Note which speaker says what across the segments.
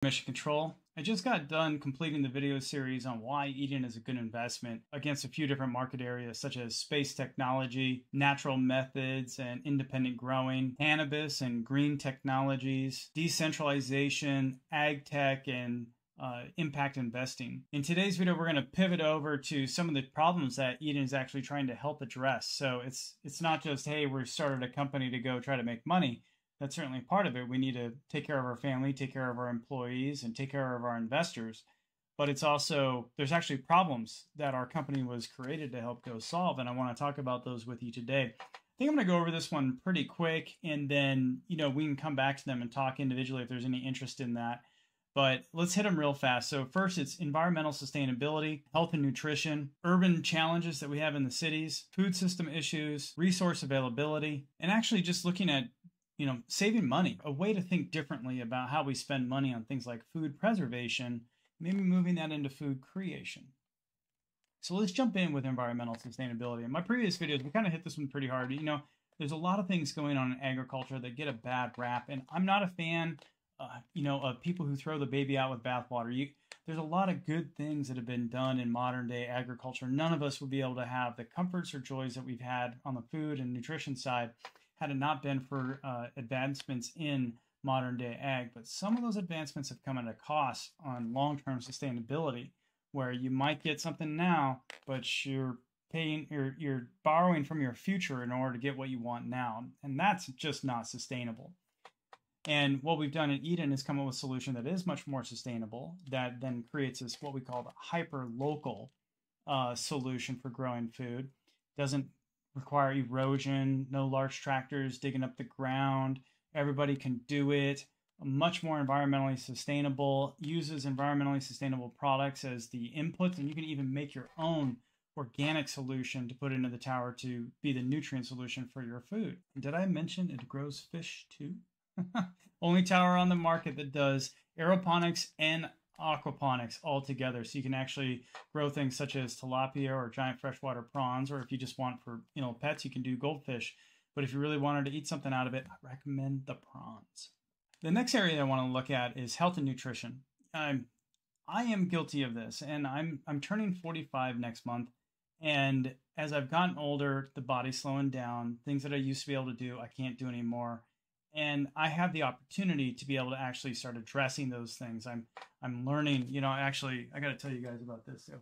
Speaker 1: Mission Control. I just got done completing the video series on why Eden is a good investment against a few different market areas such as space technology, natural methods and independent growing, cannabis and green technologies, decentralization, ag tech, and impact investing. In today's video, we're going to pivot over to some of the problems that Eden is actually trying to help address. So it's not just, hey, we started a company to go try to make money. That's certainly part of it. We need to take care of our family, take care of our employees, and take care of our investors. But it's also, there's actually problems that our company was created to help go solve. And I want to talk about those with you today. I think I'm going to go over this one pretty quick, and then, we can come back to them and talk individually if there's any interest in that. But let's hit them real fast. So first, it's environmental sustainability, health and nutrition, urban challenges that we have in the cities, food system issues, resource availability, and actually just looking at saving money, a way to think differently about how we spend money on things like food preservation, maybe moving that into food creation. So let's jump in with environmental sustainability. In my previous videos, we kind of hit this one pretty hard. There's a lot of things going on in agriculture that get a bad rap, and I'm not a fan of people who throw the baby out with bathwater. There's a lot of good things that have been done in modern day agriculture. None of us would be able to have the comforts or joys that we've had on the food and nutrition side had it not been for advancements in modern day ag. But some of those advancements have come at a cost on long-term sustainability, where you might get something now, but you're borrowing from your future in order to get what you want now. And that's just not sustainable. And what we've done at Eden is come up with a solution that is much more sustainable, that then creates this what we call the hyper-local solution for growing food. Doesn't require erosion, no large tractors digging up the ground. Everybody can do it. Much more environmentally sustainable, uses environmentally sustainable products as the inputs, and you can even make your own organic solution to put into the tower to be the nutrient solution for your food. Did I mention it grows fish too? Only tower on the market that does aeroponics and aquaponics all together, so you can actually grow things such as tilapia or giant freshwater prawns, or if you just want for pets, you can do goldfish. But if you really wanted to eat something out of it, I recommend the prawns. The next area I want to look at is health and nutrition. I am guilty of this, and I'm turning 45 next month, and as I've gotten older, the body's slowing down. Things that I used to be able to do, I can't do anymore. And I have the opportunity to be able to actually start addressing those things. I'm learning, actually, I got to tell you guys about this. So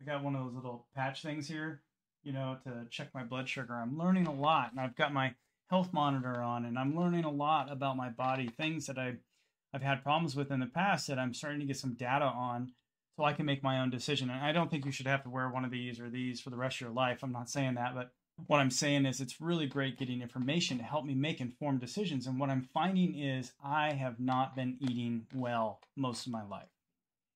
Speaker 1: I got one of those little patch things here, to check my blood sugar. I'm learning a lot, and I've got my health monitor on, and I'm learning a lot about my body, things that I've had problems with in the past that I'm starting to get some data on so I can make my own decision. And I don't think you should have to wear one of these or these for the rest of your life. I'm not saying that, but what I'm saying is it's really great getting information to help me make informed decisions. And what I'm finding is I have not been eating well most of my life.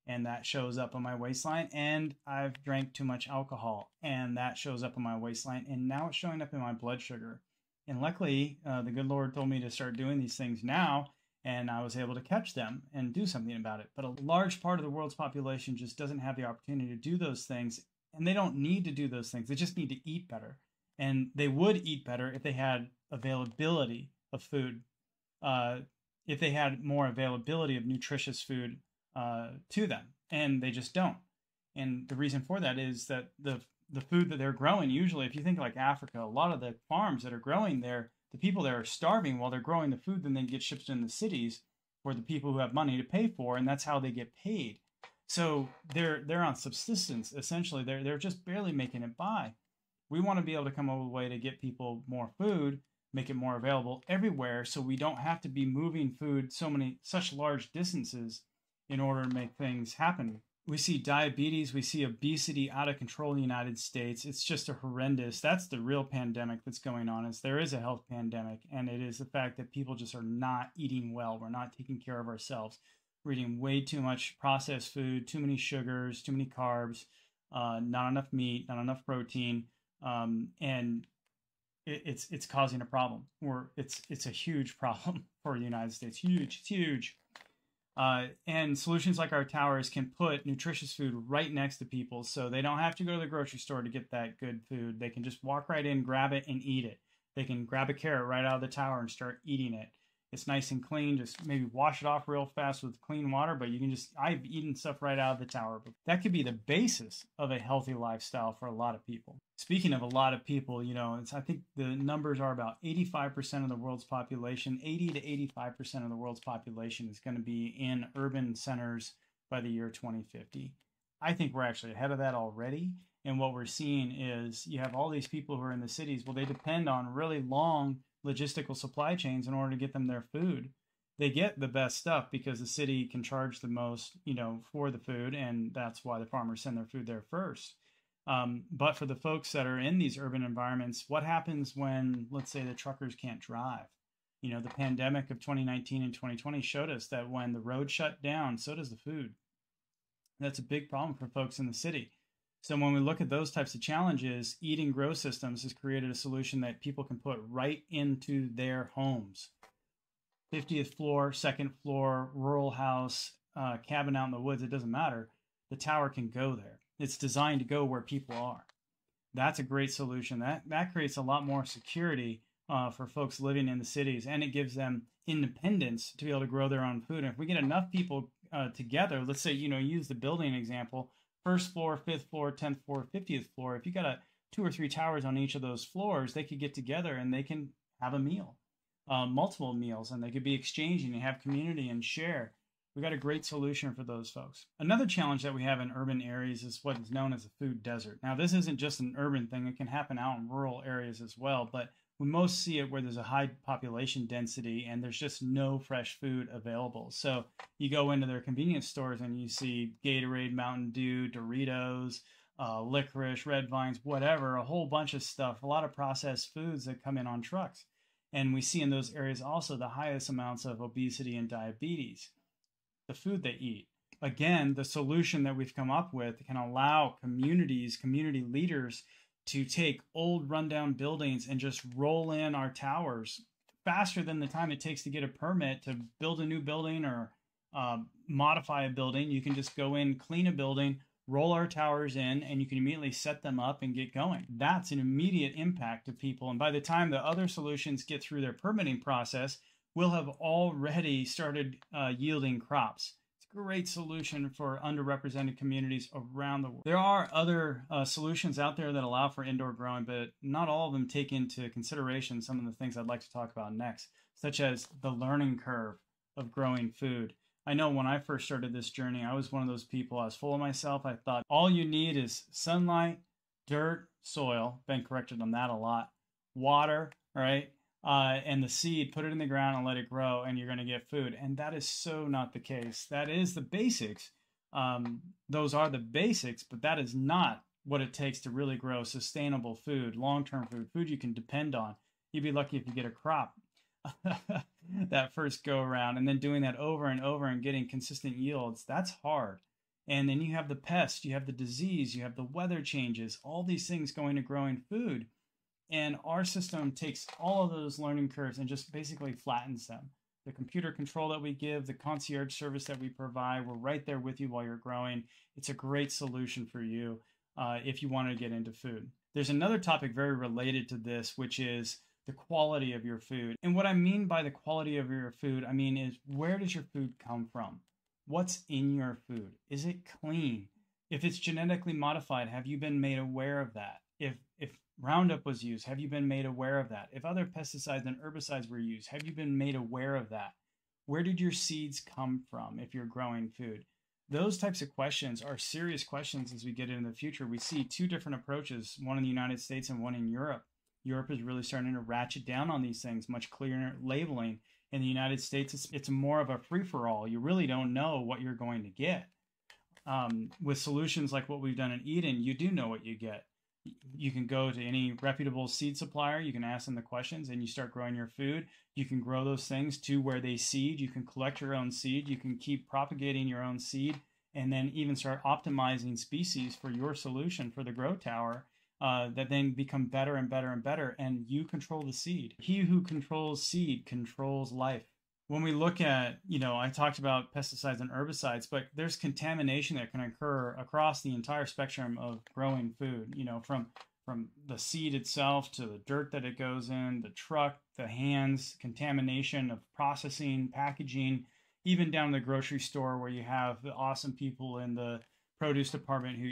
Speaker 1: And that shows up on my waistline. And I've drank too much alcohol. And that shows up on my waistline. And now it's showing up in my blood sugar. And luckily, the good Lord told me to start doing these things now. And I was able to catch them and do something about it. But a large part of the world's population just doesn't have the opportunity to do those things. And they don't need to do those things. They just need to eat better. And they would eat better if they had availability of food, if they had more availability of nutritious food to them, and they just don't. And the reason for that is that the food that they're growing, usually, if you think like Africa, a lot of the farms that are growing there, the people there are starving while they're growing the food, then they get shipped in the cities for the people who have money to pay for, and that's how they get paid. So they're on subsistence, essentially. They're just barely making it by. We want to be able to come up with a way to get people more food, make it more available everywhere, so we don't have to be moving food such large distances in order to make things happen. We see diabetes, we see obesity out of control in the United States. It's just a horrendous, that's the real pandemic that's going on, is there is a health pandemic, and it is the fact that people just are not eating well. We're not taking care of ourselves. We're eating way too much processed food, too many sugars, too many carbs, not enough meat, not enough protein. And it's causing a problem, or it's a huge problem for the United States. Huge, it's huge. And solutions like our towers can put nutritious food right next to people, so they don't have to go to the grocery store to get that good food. They can just walk right in, grab it, and eat it. They can grab a carrot right out of the tower and start eating it. It's nice and clean. Just maybe wash it off real fast with clean water, but you can just, I've eaten stuff right out of the tower. But that could be the basis of a healthy lifestyle for a lot of people. Speaking of a lot of people, you know, I think the numbers are about 85% of the world's population, 80 to 85% of the world's population is going to be in urban centers by the year 2050. I think we're actually ahead of that already. And what we're seeing is you have all these people who are in the cities. Well, they depend on really long logistical supply chains in order to get them their food. They get the best stuff because the city can charge the most, you know, for the food. And that's why the farmers send their food there first. But for the folks that are in these urban environments, what happens when, let's say, the truckers can't drive? You know, the pandemic of 2019 and 2020 showed us that when the road shut down, so does the food. That's a big problem for folks in the city. So when we look at those types of challenges, Eat and Grow Systems has created a solution that people can put right into their homes. 50th floor, second floor, rural house, cabin out in the woods, it doesn't matter. The tower can go there. It's designed to go where people are. That's a great solution. That creates a lot more security for folks living in the cities, and it gives them independence to be able to grow their own food. And if we get enough people together, let's say, you know, use the building example, first floor, fifth floor, 10th floor, 50th floor. If you got 2 or 3 towers on each of those floors, they could get together and they can have a meal, multiple meals, and they could be exchanging and have community and share. We got a great solution for those folks. Another challenge that we have in urban areas is what is known as a food desert. Now, this isn't just an urban thing. It can happen out in rural areas as well, but we most see it where there's a high population density and there's just no fresh food available. So you go into their convenience stores and you see Gatorade, Mountain Dew, Doritos, licorice, Red Vines, whatever, a whole bunch of stuff, a lot of processed foods that come in on trucks. And we see in those areas also the highest amounts of obesity and diabetes. The food they eat. Again, the solution that we've come up with can allow communities, community leaders to take old rundown buildings and just roll in our towers faster than the time it takes to get a permit to build a new building or modify a building. You can just go in, clean a building, roll our towers in, and you can immediately set them up and get going. That's an immediate impact to people. And by the time the other solutions get through their permitting process, we'll have already started yielding crops. It's a great solution for underrepresented communities around the world. There are other solutions out there that allow for indoor growing, but not all of them take into consideration some of the things I'd like to talk about next, such as the learning curve of growing food. I know when I first started this journey, I was one of those people, I was full of myself. I thought all you need is sunlight, dirt, soil, been corrected on that a lot, water, right? And the seed, put it in the ground and let it grow, and you're going to get food. And that is so not the case. That is the basics. Those are the basics, but that is not what it takes to really grow sustainable food, long-term food, food you can depend on. You'd be lucky if you get a crop that first go around, and then doing that over and over and getting consistent yields. That's hard. And then you have the pest, you have the disease, you have the weather changes, all these things going to growing food. And our system takes all of those learning curves and just basically flattens them. The computer control that we give, the concierge service that we provide, we're right there with you while you're growing. It's a great solution for you if you want to get into food. There's another topic very related to this, which is the quality of your food. And what I mean by the quality of your food, I mean is, where does your food come from? What's in your food? Is it clean? If it's genetically modified, have you been made aware of that? If Roundup was used, have you been made aware of that? If other pesticides and herbicides were used, have you been made aware of that? Where did your seeds come from if you're growing food? Those types of questions are serious questions as we get into the future. We see 2 different approaches, one in the United States and one in Europe. Europe is really starting to ratchet down on these things, much clearer labeling. In the United States, it's more of a free-for-all. You really don't know what you're going to get. With solutions like what we've done in Eden, you do know what you get. You can go to any reputable seed supplier, you can ask them the questions, and you start growing your food. You can grow those things to where they seed. You can collect your own seed. You can keep propagating your own seed, and then even start optimizing species for your solution for the grow tower that then become better and better and better, and you control the seed. He who controls seed controls life. When we look at, I talked about pesticides and herbicides, but there's contamination that can occur across the entire spectrum of growing food, from from the seed itself to the dirt that it goes in, the truck, the hands, contamination of processing, packaging, even down to the grocery store where you have the awesome people in the produce department who,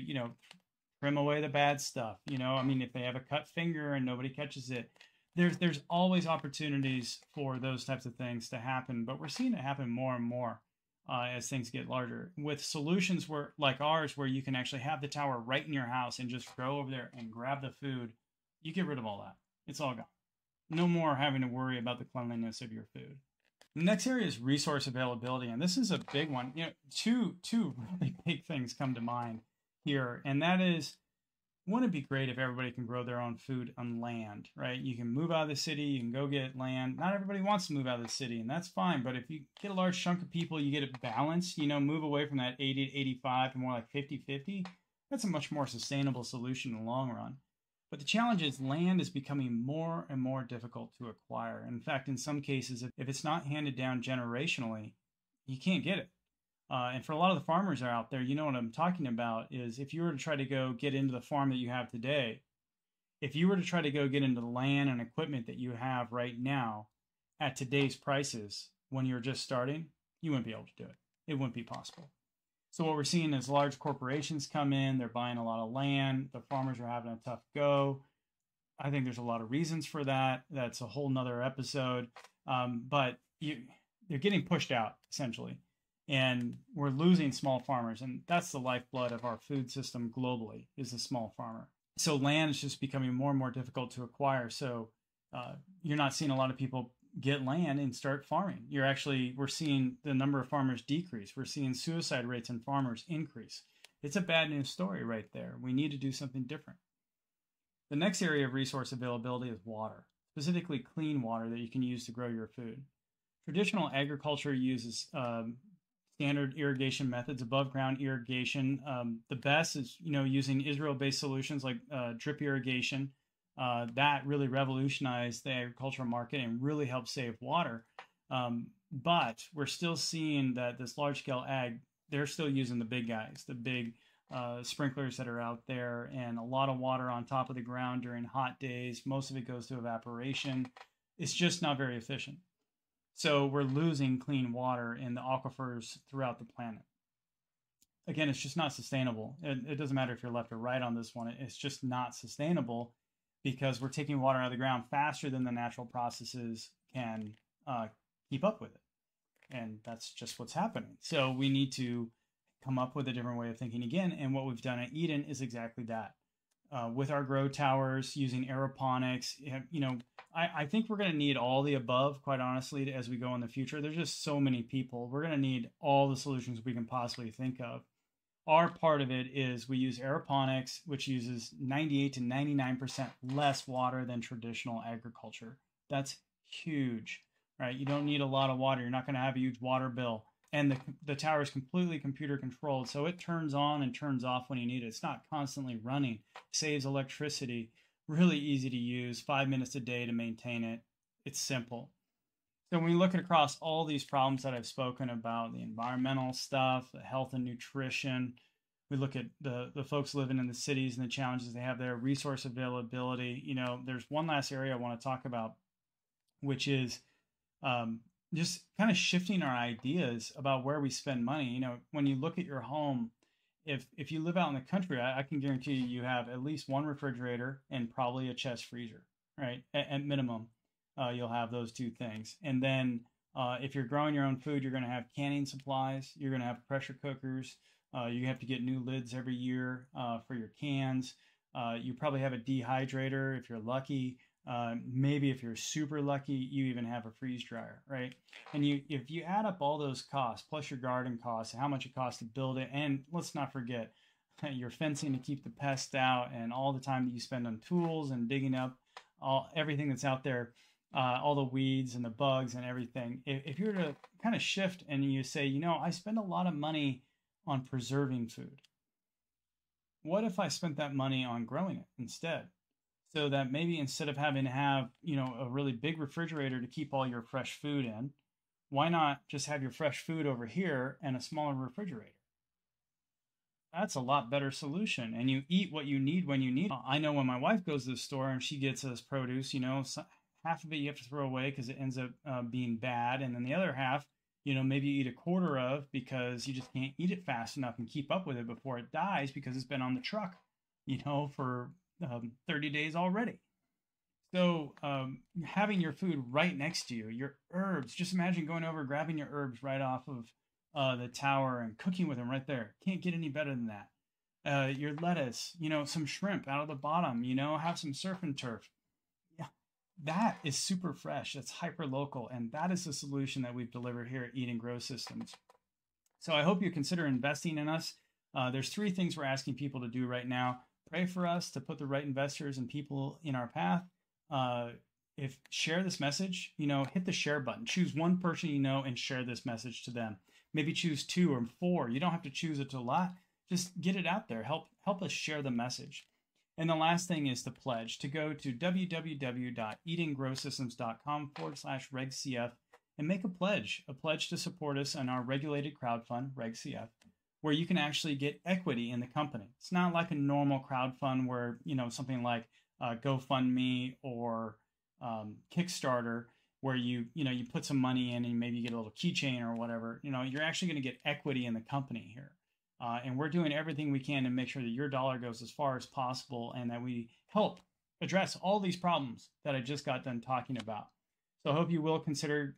Speaker 1: trim away the bad stuff. I mean, if they have a cut finger and nobody catches it, there's always opportunities for those types of things to happen, but we're seeing it happen more and more as things get larger. With solutions like ours, where you can actually have the tower right in your house and just go over there and grab the food, you get rid of all that. It's all gone. No more having to worry about the cleanliness of your food. The next area is resource availability, and this is a big one. Two really big things come to mind here, and that is, wouldn't it be great if everybody can grow their own food on land, right? You can move out of the city, you can go get land. Not everybody wants to move out of the city, and that's fine. But if you get a large chunk of people, you get it balanced, move away from that 80 to 85 to more like 50-50. That's a much more sustainable solution in the long run. But the challenge is land is becoming more and more difficult to acquire. In fact, in some cases, if it's not handed down generationally, you can't get it. And for a lot of the farmers out there, you know what I'm talking about is if you were to try to go get into the farm that you have today, if you were to try to go get into the land and equipment that you have right now at today's prices, when you're just starting, you wouldn't be able to do it. It wouldn't be possible. So what we're seeing is large corporations come in, they're buying a lot of land, the farmers are having a tough go. I think there's a lot of reasons for that. That's a whole nother episode. But they're getting pushed out, essentially. And we're losing small farmers. And that's the lifeblood of our food system globally, is the small farmer. So land is just becoming more and more difficult to acquire. So you're not seeing a lot of people get land and start farming. We're seeing the number of farmers decrease. We're seeing suicide rates in farmers increase. It's a bad news story right there. We need to do something different. The next area of resource availability is water, specifically clean water that you can use to grow your food. Traditional agriculture uses standard irrigation methods, above ground irrigation. The best is, using Israel-based solutions like drip irrigation. That really revolutionized the agricultural market and really helped save water. But we're still seeing that this large-scale ag, they're still using the big guys, the big sprinklers that are out there, and a lot of water on top of the ground during hot days. Most of it goes to evaporation. It's just not very efficient. So we're losing clean water in the aquifers throughout the planet. Again, it's just not sustainable. It doesn't matter if you're left or right on this one. It's just not sustainable because we're taking water out of the ground faster than the natural processes can keep up with it. And that's just what's happening. So we need to come up with a different way of thinking again. And what we've done at Eden is exactly that. With our grow towers, using aeroponics, I think we're going to need all the above, quite honestly, as we go in the future. There's just so many people. We're going to need all the solutions we can possibly think of. Our part of it is we use aeroponics, which uses 98 to 99% less water than traditional agriculture. That's huge, right? You don't need a lot of water. You're not going to have a huge water bill. And the tower is completely computer controlled, so it turns on and turns off when you need it. It's not constantly running. Saves electricity. Really easy to use. 5 minutes a day to maintain it. It's simple. So when we look at across all these problems that I've spoken about, the environmental stuff, the health and nutrition, we look at the folks living in the cities and the challenges they have there, resource availability. There's one last area I want to talk about, which is just kind of shifting our ideas about where we spend money. When you look at your home, if you live out in the country, I can guarantee you have at least one refrigerator and probably a chest freezer, right? At minimum, you'll have those two things. And then if you're growing your own food, you're going to have canning supplies. You're going to have pressure cookers. You have to get new lids every year for your cans. You probably have a dehydrator if you're lucky. Maybe if you're super lucky, you even have a freeze dryer, right? And if you add up all those costs, plus your garden costs, how much it costs to build it, and let's not forget your fencing to keep the pests out, and all the time that you spend on tools and digging up everything that's out there, all the weeds and the bugs and everything. If you were to kind of shift and you say, I spend a lot of money on preserving food. What if I spent that money on growing it instead? So that maybe instead of having to have, a really big refrigerator to keep all your fresh food in, why not just have your fresh food over here and a smaller refrigerator? That's a lot better solution. And you eat what you need when you need it. I know when my wife goes to the store and she gets us produce, half of it you have to throw away because it ends up being bad. And then the other half, maybe you eat a quarter of because you just can't eat it fast enough and keep up with it before it dies because it's been on the truck, for 30 days already. So having your food right next to you, your herbs, just imagine going over, grabbing your herbs right off of the tower and cooking with them right there. Can't get any better than that. Your lettuce, some shrimp out of the bottom, have some surf and turf. Yeah, that is super fresh. That's hyper local. And that is the solution that we've delivered here at Eat and Grow Systems. So I hope you consider investing in us. There's 3 things we're asking people to do right now. Pray for us to put the right investors and people in our path. If share this message, hit the share button, choose one person and share this message to them. Maybe choose 2 or 4. You don't have to choose it to a lot. Just get it out there. Help us share the message. And the last thing is to pledge, to go to www.eatandgrowsystems.com/RegCF and make a pledge to support us in our regulated crowdfund, RegCF, where you can actually get equity in the company. It's not like a normal crowdfund where, something like GoFundMe or Kickstarter, where you put some money in and maybe you get a little keychain or whatever. You're actually going to get equity in the company here. And we're doing everything we can to make sure that your dollar goes as far as possible and that we help address all these problems that I just got done talking about. So I hope you will consider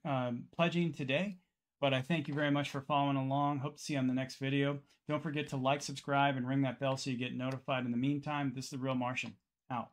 Speaker 1: pledging today. But I thank you very much for following along. Hope to see you on the next video. Don't forget to like, subscribe, and ring that bell so you get notified. In the meantime, this is The Real Martian, out.